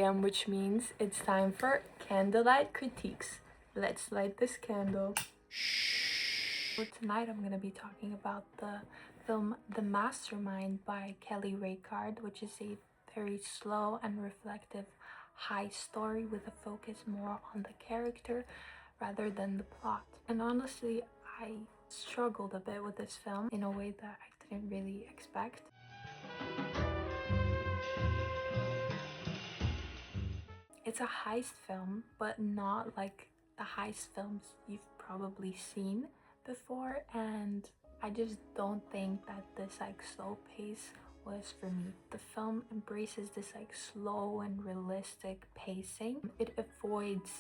Which means it's time for candlelight critiques. Let's light this candle. So tonight I'm going to be talking about the film The Mastermind by Kelly Reichardt, which is a very slow and reflective heist story with a focus more on the character rather than the plot. And honestly, I struggled a bit with this film in a way that I didn't really expect. It's a heist film, but not like the heist films you've probably seen before, and I just don't think that this like slow pace was for me. The film embraces this like slow and realistic pacing. It avoids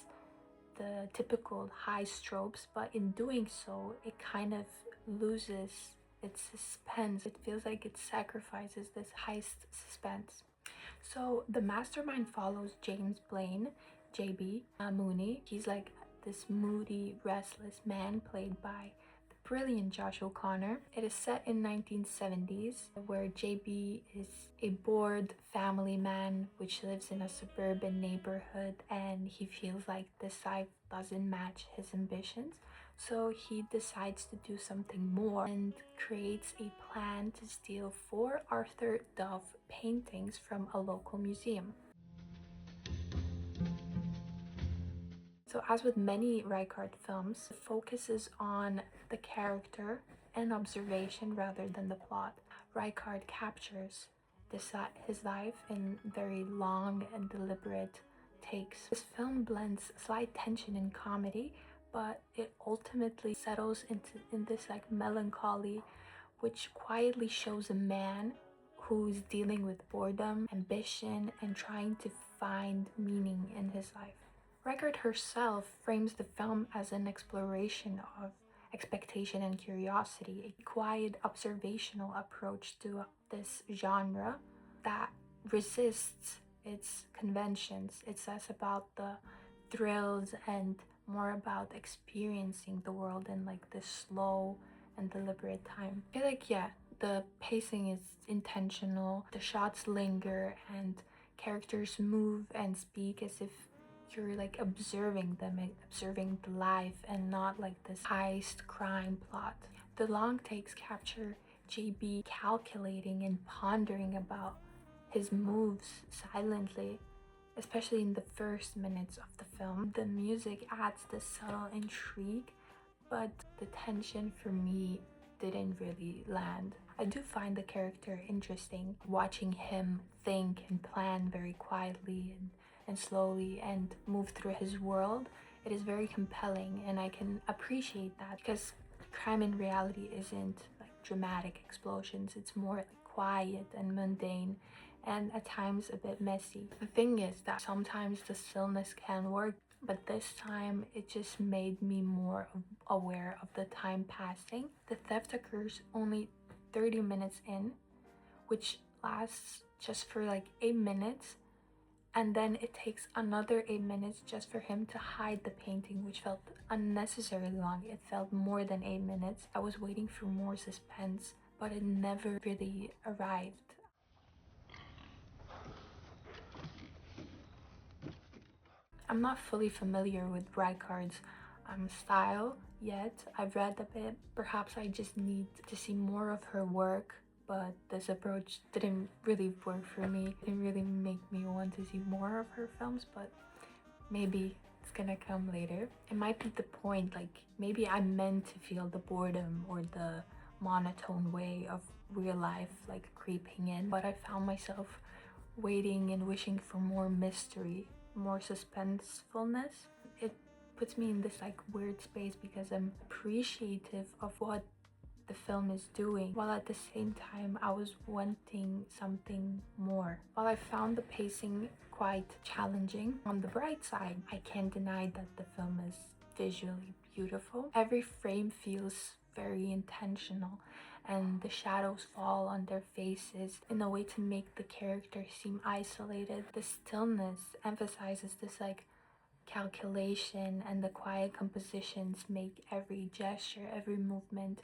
the typical heist tropes, but in doing so, it kind of loses its suspense. It feels like it sacrifices this heist suspense. So the mastermind follows James Blaine, JB Mooney. He's like this moody, restless man played by the brilliant Josh O'Connor. It is set in 1970s where JB is a bored family man which lives in a suburban neighborhood, and he feels like this life doesn't match his ambitions. So he decides to do something more and creates a plan to steal 4 Arthur Dove paintings from a local museum. So as with many Reichardt films, it focuses on the character and observation rather than the plot. Reichardt captures his life in very long and deliberate takes. This film blends slight tension and comedy, but it ultimately settles in this like melancholy, which quietly shows a man who's dealing with boredom, ambition, and trying to find meaning in his life. Reichardt herself frames the film as an exploration of expectation and curiosity, a quiet observational approach to this genre that resists its conventions. It's less about the thrills and more about experiencing the world in like this slow and deliberate time. I feel like, yeah, the pacing is intentional, the shots linger, and characters move and speak as if you're like observing them, observing the life, and not like this heist crime plot. The long takes capture JB calculating and pondering about his moves silently, especially in the first minutes of the film. The music adds this subtle intrigue, but the tension for me didn't really land. I do find the character interesting, watching him think and plan very quietly and slowly and move through his world. It is very compelling, and I can appreciate that because crime in reality isn't like dramatic explosions. It's more like quiet and mundane, and at times a bit messy. The thing is that sometimes the stillness can work, but this time it just made me more aware of the time passing. The theft occurs only 30 minutes in, which lasts just for like 8 minutes, and then it takes another 8 minutes just for him to hide the painting, which felt unnecessarily long. It felt more than 8 minutes. I was waiting for more suspense, but it never really arrived. I'm not fully familiar with Reichardt's style yet. I've read a bit. Perhaps I just need to see more of her work, but this approach didn't really work for me. It didn't really make me want to see more of her films, but maybe it's gonna come later. It might be the point, like maybe I'm meant to feel the boredom or the monotone way of real life like creeping in, but I found myself waiting and wishing for more mystery, more suspensefulness. It puts me in this like weird space because I'm appreciative of what the film is doing, while at the same time I was wanting something more. While I found the pacing quite challenging, on the bright side, I can't deny that the film is visually beautiful. Every frame feels very intentional, and the shadows fall on their faces in a way to make the characters seem isolated. The stillness emphasizes this like calculation, and the quiet compositions make every gesture, every movement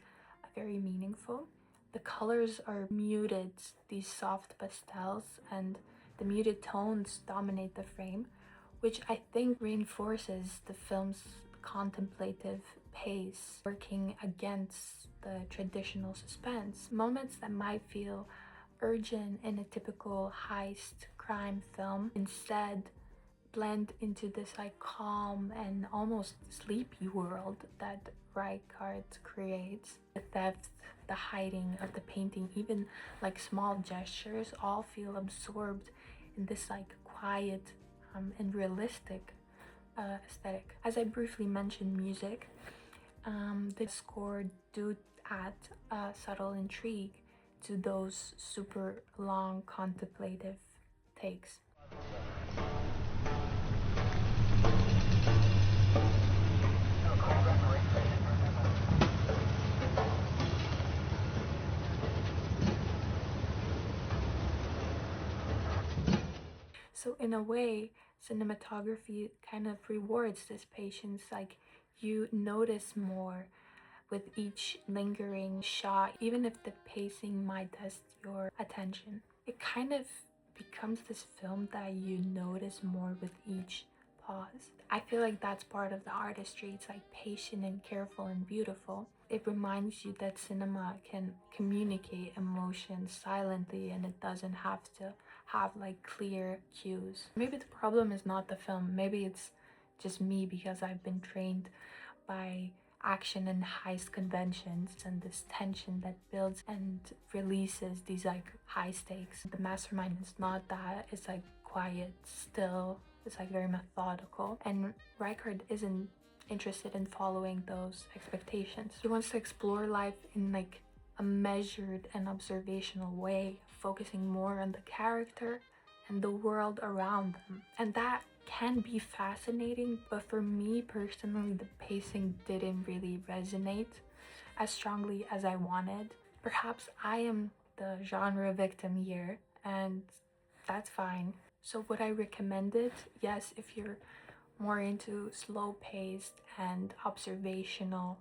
very meaningful. The colors are muted, these soft pastels, and The muted tones dominate the frame, which I think reinforces the film's contemplative pace, working against the traditional suspense. Moments that might feel urgent in a typical heist crime film instead blend into this like calm and almost sleepy world that Reichardt creates. The theft, the hiding of the painting, even like small gestures, all feel absorbed in this like quiet and realistic aesthetic. As I briefly mentioned, music, the score do add a subtle intrigue to those super long contemplative takes. So in a way, cinematography kind of rewards this patience, like you notice more with each lingering shot, even if the pacing might test your attention. It kind of becomes this film that you notice more with each pause. I feel like that's part of the artistry. It's like patient and careful and beautiful. It reminds you that cinema can communicate emotions silently, and it doesn't have to have like clear cues. Maybe the problem is not the film, maybe it's just me because I've been trained by action and heist conventions and this tension that builds and releases these like high stakes. The Mastermind is not that. It's like quiet, still, it's like very methodical, and Reichardt isn't interested in following those expectations. He wants to explore life in like a measured and observational way, focusing more on the character and the world around them. And that can be fascinating, but for me personally, the pacing didn't really resonate as strongly as I wanted. Perhaps I am the genre victim here, and that's fine. So would I recommend it? Yes, if you're more into slow-paced and observational,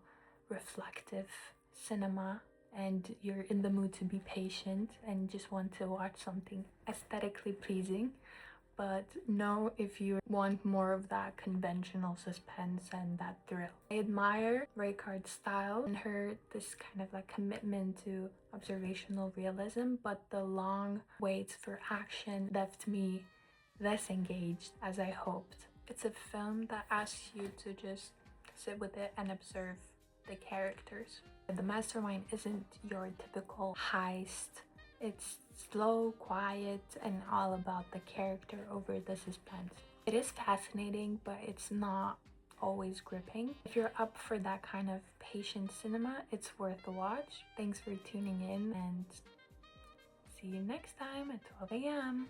reflective cinema, and you're in the mood to be patient and just want to watch something aesthetically pleasing. But no, if you want more of that conventional suspense and that thrill. I admire Reichardt style and her this kind of like commitment to observational realism, but the long waits for action left me less engaged as I hoped. It's a film that asks you to just sit with it and observe the characters. The Mastermind isn't your typical heist. It's slow, quiet, and all about the character over the suspense. It is fascinating, but it's not always gripping. If you're up for that kind of patient cinema, it's worth a watch. Thanks for tuning in, and see you next time at 12 a.m.